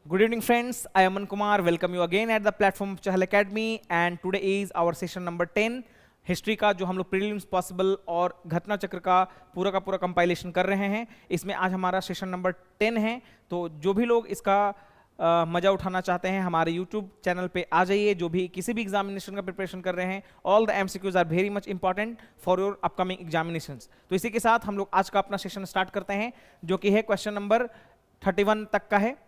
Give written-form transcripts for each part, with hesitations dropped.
Good evening, friends. I am Aman Kumar. Welcome you again at the platform of Chahal Academy. And today is our session number 10. History का जो हम लोग prelims possible और घटना चक्र का पूरा कंपाइलेशन कर रहे हैं, इसमें आज हमारा सेशन नंबर 10 है। तो जो भी लोग इसका मजा उठाना चाहते हैं हमारे यूट्यूब चैनल पे आ जाइए। जो भी किसी भी एग्जामिनेशन का प्रिपरेशन कर रहे हैं, all the MCQs are very much important for your upcoming examinations. तो इसी के साथ हम लोग आज का अपना सेशन स्टार्ट करते हैं, जो कि है क्वेश्चन नंबर 31 तक का है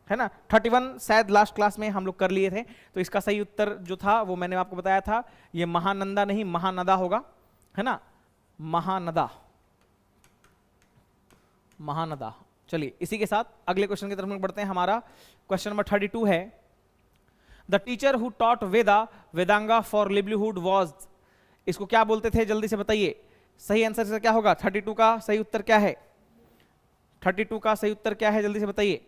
ना। 31 शायद लास्ट क्लास में हम लोग कर लिए थे। तो इसका सही उत्तर जो था वो मैंने आपको बताया था, ये महानंदा नहीं महानदा होगा, है ना। महानदा, महानदा। चलिए इसी के साथ अगले क्वेश्चन की तरफ हम बढ़ते हैं। हमारा क्वेश्चन नंबर 32 है, the teacher who taught Veda Vedanga for livelihood was, इसको क्या बोलते थे, जल्दी से बताइए। सही आंसर से क्या होगा? 32 का सही उत्तर क्या है? 32 का सही उत्तर क्या है, जल्दी से बताइए।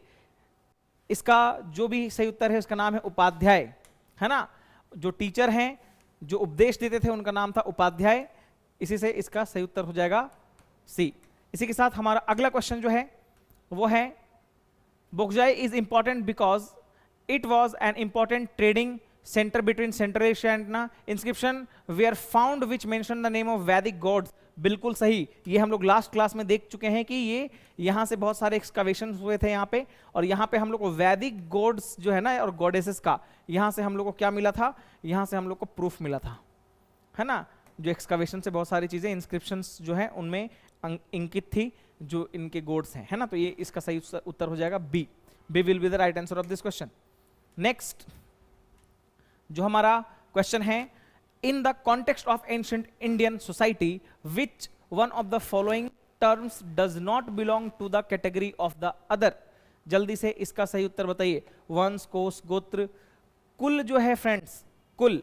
इसका जो भी सही उत्तर है उसका नाम है उपाध्याय, है ना। जो टीचर हैं, जो उपदेश देते थे, उनका नाम था उपाध्याय। इसी से इसका सही उत्तर हो जाएगा सी। इसी के साथ हमारा अगला क्वेश्चन जो है वो है, बोगजाई is important because it was an important trading centre between Central Asia and ना inscription were found which mention the name of Vedic gods. बिल्कुल सही, ये हम लोग लास्ट क्लास में देख चुके हैं कि ये यहाँ से बहुत सारे एक्सकवेशन हुए थे यहाँ पे, और यहाँ पे हम लोग को वैदिक गॉड्स जो है ना और गॉडेसेस का, यहाँ से हम लोग को क्या मिला था, यहाँ से हम लोग को प्रूफ मिला था, है ना। जो एक्सकवेशन से बहुत सारी चीजें इंस्क्रिप्शंस जो है उनमें इंकित थी, जो इनके गॉड्स हैं, है ना। तो ये इसका सही उत्तर हो जाएगा B. B will be the right answer of this question. Next जो हमारा क्वेश्चन है, in the context of ancient Indian society, which one of the following terms does not belong to the category of the other। जल्दी से इसका सही उत्तर बताइए। वंश, कोश, गोत्र। कुल जो है फ्रेंड्स, कुल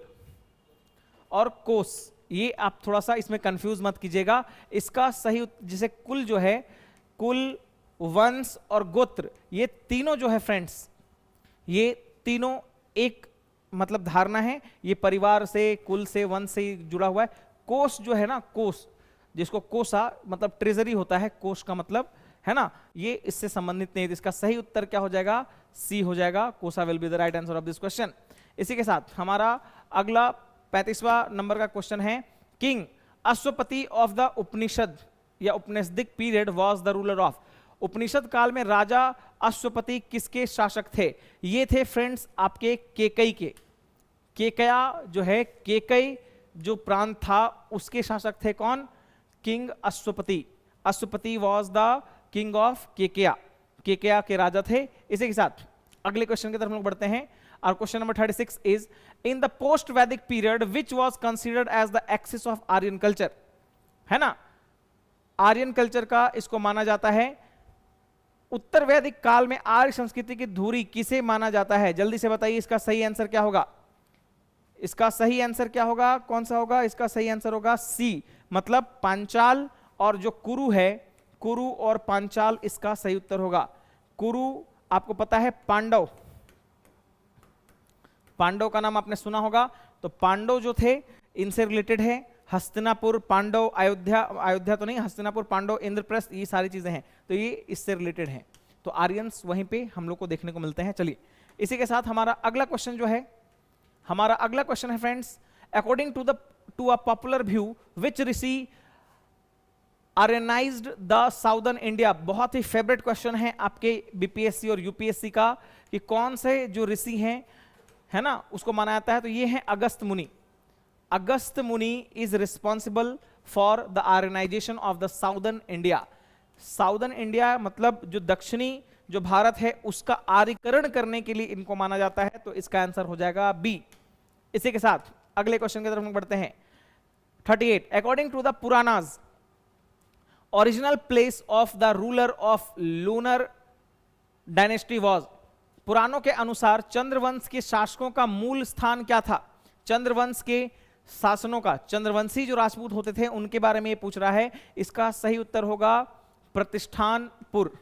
और कोश, ये आप थोड़ा सा इसमें कंफ्यूज मत कीजिएगा। इसका सही जैसे कुल जो है, कुल, वंश और गोत्र, ये तीनों जो है फ्रेंड्स, ये तीनों एक मतलब धारणा है, ये परिवार से, कुल से, वंश से जुड़ा हुआ है। कोष जो है ना, कोष जिसको कोषा मतलब ट्रेजरी होता है, कोष का मतलब, है ना, ये इससे संबंधित नहीं है। इसका सही उत्तर क्या हो जाएगा? सी हो जाएगा। Kosha will be the right answer of this question. इसी के साथ हमारा अगला 35वां नंबर का क्वेश्चन है, king Ashvapati of the Upanishad या Upanishadic period was the ruler of. उपनिषद काल में राजा अश्वपति किसके शासक थे? ये थे फ्रेंड्स आपके केकई के। केकया जो है, केकई जो प्रांत था उसके शासक थे कौन? King Ashvapati. Ashvapati was the king of Kekaya, Kekaya के राजा थे। इसी के साथ अगले क्वेश्चन की तरफ हम लोग बढ़ते हैं। और question number 36 is, in the post Vedic period which was considered as the axis of Aryan culture, है ना। आर्यन कल्चर का इसको माना जाता है। उत्तर वैदिक काल में आर्य संस्कृति की धुरी किसे माना जाता है? जल्दी से बताइए इसका सही आंसर क्या होगा। इसका सही आंसर क्या होगा? कौन सा होगा? इसका सही आंसर होगा सी, मतलब पांचाल और जो कुरु है, कुरु और पांचाल, इसका सही उत्तर होगा। कुरु आपको पता है पांडव, पांडव का नाम आपने सुना होगा। तो पांडव जो थे इनसे रिलेटेड है। हस्तिनापुर, पांडव, अयोध्या, अयोध्या तो नहीं, हस्तिनापुर, पांडव, इंद्रप्रस्थ, ये सारी चीजें हैं, तो ये इससे रिलेटेड हैं। तो आर्यंस वहीं पे हम लोग को देखने को मिलते हैं। चलिए इसी के साथ हमारा अगला क्वेश्चन जो है, हमारा अगला क्वेश्चन है friends, according to a popular view which rishi Aryanised the southern India. बहुत ही फेवरेट क्वेश्चन है आपके बीपीएससी और यूपीएससी का, कि कौन से जो ऋषि हैं, है ना, उसको माना जाता है। तो ये है अगस्त Muni. Agastya Muni is responsible for the Aryanisation of the southern India. Southern India मतलब जो दक्षिणी जो भारत है उसका आर्यकरण करने के लिए इनको माना जाता है। तो इसका आंसर हो जाएगा बी। इसी के साथ अगले क्वेश्चन की तरफ हम बढ़ते हैं। 38, according to the Puranas original place of the ruler of lunar dynasty was. पुराणों के अनुसार चंद्रवंश के शासकों का मूल स्थान क्या था? चंद्रवंश के शासनों का, चंद्रवंशी जो राजपूत होते थे उनके बारे में ये पूछ रहा है। इसका सही उत्तर होगा प्रतिष्ठानपुर।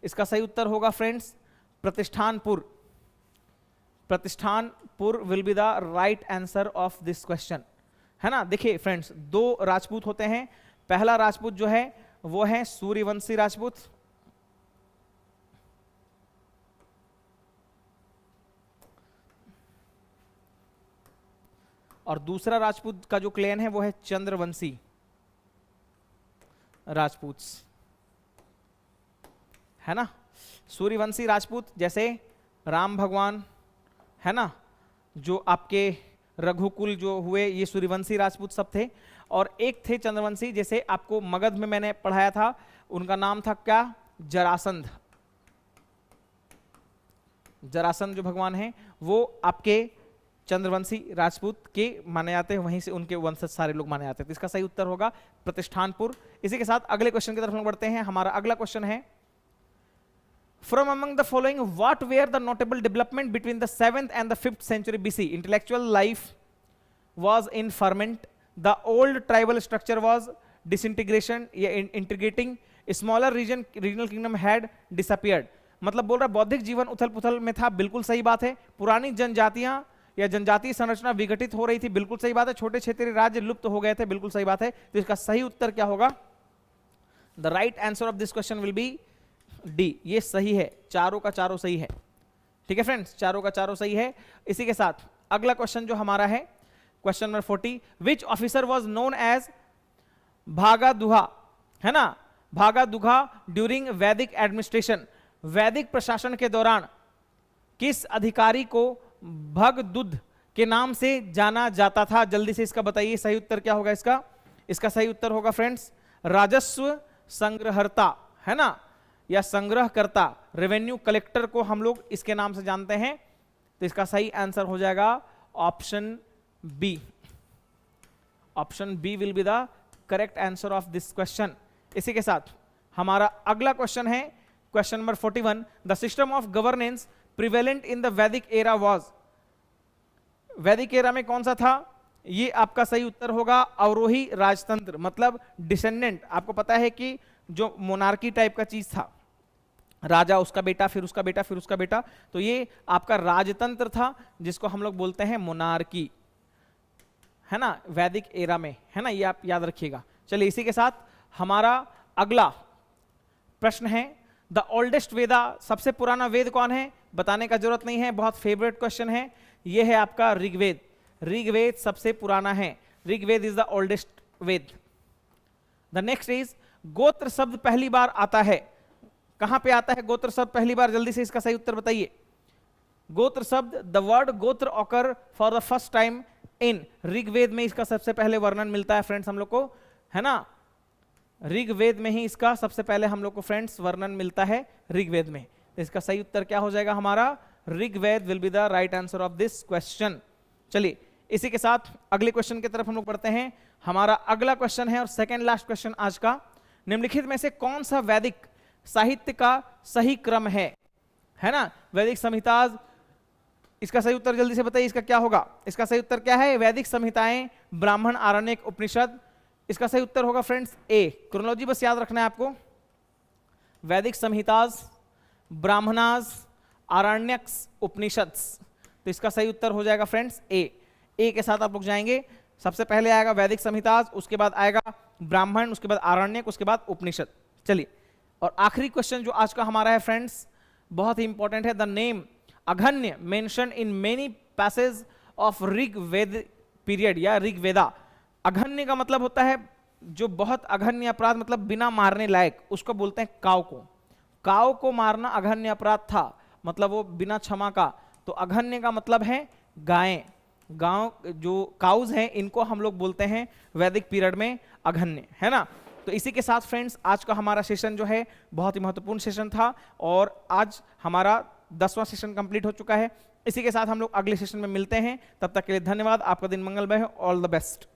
इसका सही उत्तर होगा friends Pratishthanpur. Pratishthanpur will be the right answer of this question, है ना। देखिए फ्रेंड्स, दो राजपूत होते हैं। पहला राजपूत जो है वो है सूर्यवंशी राजपूत, और दूसरा राजपूत का जो क्लैन है वो है चंद्रवंशी राजपूत, है ना। सूर्यवंशी राजपूत जैसे राम भगवान, है ना, जो आपके रघुकुल जो हुए, ये सूर्यवंशी राजपूत सब थे। और एक थे चंद्रवंशी, जैसे आपको मगध में मैंने पढ़ाया था, उनका नाम था क्या, जरासंध। जरासंध जो भगवान हैं वो आपके चंद्रवंशी राजपूत के माने जाते हैं, वहीं से उनके वंशज सारे लोग माने जाते हैं। तो इसका सही उत्तर होगा प्रतिष्ठानपुर। इसी के साथ अगले क्वेश्चन की तरफ हम बढ़ते हैं। हमारा अगला क्वेश्चन है, From among the following, what were the notable development between the 7th and the 5th century BC? Intellectual life was in ferment. The old tribal structure was disintegration या integrating. Smaller regional kingdom had disappeared. मतलब बोल रहा बौद्धिक जीवन उथल पुथल में था, बिल्कुल सही बात है। पुरानी जनजातियां या जनजातीय संरचना विघटित हो रही थी, बिल्कुल सही बात है। छोटे क्षेत्रीय राज्य लुप्त हो गए थे, बिल्कुल सही बात है। तो इसका सही उत्तर क्या होगा? The right answer of this question will be D. ये सही है, चारों का चारों सही है। ठीक है फ्रेंड्स, चारों का चारों सही है। इसी के साथ अगला क्वेश्चन जो हमारा है, question number 40, which officer was known as Bhagadugha, है ना, भागादुघा ड्यूरिंग वैदिक एडमिनिस्ट्रेशन। वैदिक प्रशासन के दौरान किस अधिकारी को भगदुध के नाम से जाना जाता था? जल्दी से इसका बताइए, सही उत्तर क्या होगा इसका? इसका सही उत्तर होगा फ्रेंड्स राजस्व संग्रहर्ता, है ना, या संग्रहकर्ता, रेवेन्यू कलेक्टर को हम लोग इसके नाम से जानते हैं। तो इसका सही आंसर हो जाएगा option B. Option B will be the correct answer of this question. इसी के साथ हमारा अगला क्वेश्चन है question number 41, the system of governance prevalent in the Vedic era was. Vedic era में कौन सा था? ये आपका सही उत्तर होगा अवरोही राजतंत्र, मतलब डिसेंडेंट। आपको पता है कि जो मोनार्की टाइप का चीज था, राजा, उसका बेटा, फिर उसका बेटा, फिर उसका बेटा, तो ये आपका राजतंत्र था जिसको हम लोग बोलते हैं मोनार्की, है ना, वैदिक एरा में, है ना, ये आप याद रखिएगा। चलिए इसी के साथ हमारा अगला प्रश्न है, द ओल्डेस्ट वेदा, सबसे पुराना वेद कौन है? बताने का जरूरत नहीं है, बहुत फेवरेट क्वेश्चन है। ये है आपका ऋग्वेद। ऋग्वेद सबसे पुराना है, Rigveda is the oldest Veda. The next is, गोत्र शब्द पहली बार आता है, कहां पे आता है गोत्र शब्द पहली बार? जल्दी से इसका सही उत्तर बताइए। गोत्र शब्द, the word gotra occur for the first time in Rigveda में इसका सबसे पहले वर्णन मिलता है फ्रेंड्स हम लोग को, है ना, ऋग्वेद में ही इसका सबसे पहले हम लोग को फ्रेंड्स वर्णन मिलता है ऋग्वेद में। तो इसका सही उत्तर क्या हो जाएगा हमारा? Rigveda will be the right answer of this question. चलिए इसी के साथ अगले क्वेश्चन की तरफ हम लोग बढ़ते हैं। हमारा अगला क्वेश्चन है और सेकेंड लास्ट क्वेश्चन आज का, निम्नलिखित में से कौन सा वैदिक साहित्य का सही क्रम है ना, वैदिक संहिताज। इसका सही उत्तर जल्दी से बताइए, इसका क्या होगा? इसका सही उत्तर क्या है? वैदिक संहिताएं, ब्राह्मण, आरण्यक, उपनिषद। इसका सही उत्तर होगा फ्रेंड्स ए। क्रोनोलॉजी बस याद रखना है आपको, वैदिक संहिताज, ब्राह्मणाज, आरण्यक्स, उपनिषद्स। तो इसका सही उत्तर हो जाएगा फ्रेंड्स ए। ए के साथ आप लोग जाएंगे, सबसे पहले आएगा वैदिक संहिताज, उसके बाद आएगा ब्राह्मण, उसके बाद आरण्यक, उसके बाद उपनिषद। चलिए, और आखिरी क्वेश्चन जो आज का हमारा है फ्रेंड्स, बहुत ही इंपॉर्टेंट है, the name Aghnya mentioned in many passage of Rigveda period या ऋग्वेदा। अघन्य का मतलब होता है जो बहुत अघन्य अपराध, मतलब बिना मारने लायक, उसको बोलते हैं काव को। काव को मारना अघन्य अपराध था, मतलब वो बिना क्षमा का। तो अघन्य का मतलब है गायें, गांव जो काउज हैं, इनको हम लोग बोलते हैं वैदिक पीरियड में अघन्य, है ना। तो इसी के साथ फ्रेंड्स आज का हमारा सेशन जो है बहुत ही महत्वपूर्ण सेशन था, और आज हमारा 10वां सेशन कंप्लीट हो चुका है। इसी के साथ हम लोग अगले सेशन में मिलते हैं, तब तक के लिए धन्यवाद। आपका दिन मंगलमय हो, ऑल द बेस्ट।